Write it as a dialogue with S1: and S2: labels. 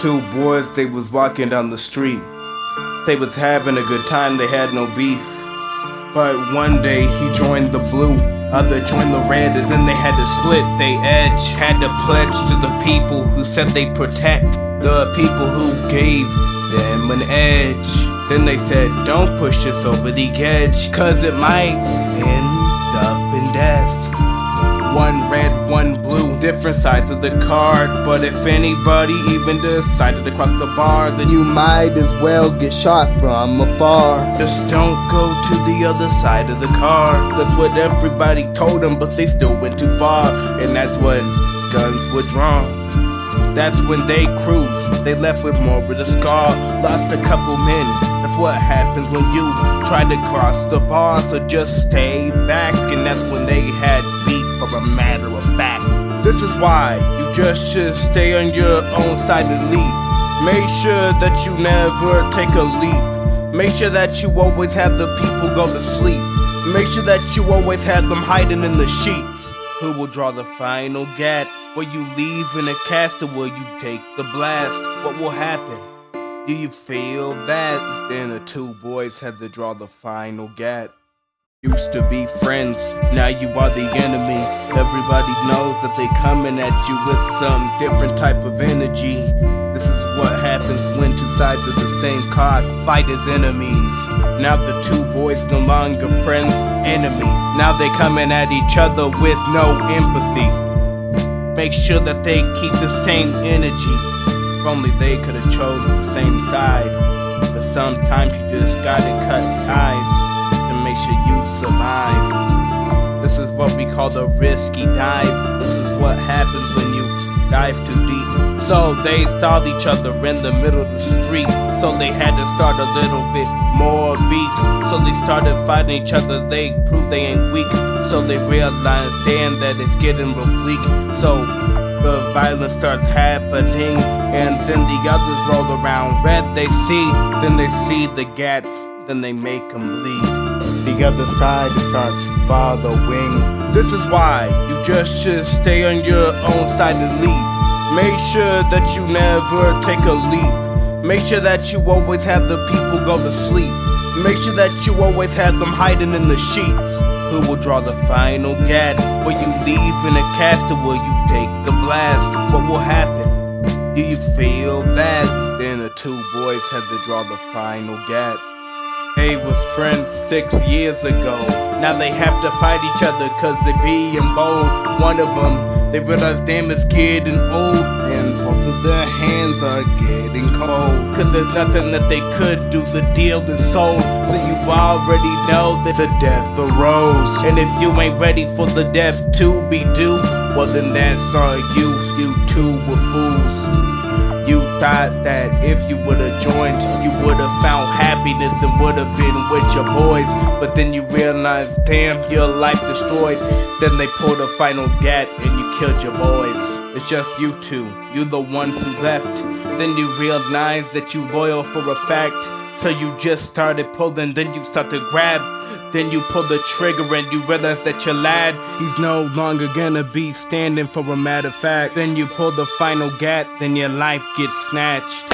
S1: Two boys, they was walking down the street. They was having a good time, they had no beef. But one day he joined the blue, other joined the red, and then they had to split they edge. Had to pledge to the people who said they protect, the people who gave them an edge. Then they said, don't push us over the edge, cause it might end up in death. One red, one blue, different sides of the card. But if anybody even decided to cross the bar, then you might as well get shot from afar. Just don't go to the other side of the car. That's what everybody told them, but they still went too far. And that's when guns were drawn. That's when they cruised, they left with more of a scar. Lost a couple men, that's what happens when you try to cross the bar. So just stay back, and that's when they had beef, for a matter of fact. This is why you just should stay on your own side and lead. Make sure that you never take a leap. Make sure that you always have the people go to sleep. Make sure that you always have them hiding in the sheets. Who will draw the final gat? Will you leave in a cast, or will you take the blast? What will happen? Do you feel that? Then the two boys had to draw the final gat. Used to be friends, now you are the enemy. Everybody knows that they coming at you with some different type of energy. This is what happens when two sides of the same cock fight as enemies. Now the two boys no longer friends, enemies. Now they coming at each other with no empathy. Make sure that they keep the same energy. If only they could've chose the same side. But sometimes you just gotta cut ties to make sure you survive. This is what we call the risky dive. This is what happens when you dive too deep. So they saw each other in the middle of the street. So they had to start a little bit more beef. So they started fighting each other, they proved they ain't weak. So they realized, damn, that it's getting real bleak. So the violence starts happening, and then the others roll around. Red they see, then they see the gats, then they make them bleed. The other side starts following. This is why you just should stay on your own side and lead. Make sure that you never take a leap. Make sure that you always have the people go to sleep. Make sure that you always have them hiding in the sheets. Who will draw the final gat? Will you leave in a cast, or will you take the blast? What will happen? Do you feel that? Then the two boys had to draw the final gat. They was friends 6 years ago. Now they have to fight each other cause they being bold. One of them, they realize damn it's getting old, and both of their hands are getting cold. Cause there's nothing that they could do, the deal is sold. So you already know that the death arose. And if you ain't ready for the death to be due, well then that's on you, you two were fools. You thought that if you would've joined, you would've found happiness and would've been with your boys. But then you realized, damn, your life destroyed. Then they pulled a final gat and you killed your boys. It's just you two, you the ones who left. Then you realize that you loyal for a fact. So you just started pulling, then you start to grab. Then you pull the trigger and you realize that your lad, he's no longer gonna be standing, for a matter of fact. Then you pull the final gat, then your life gets snatched.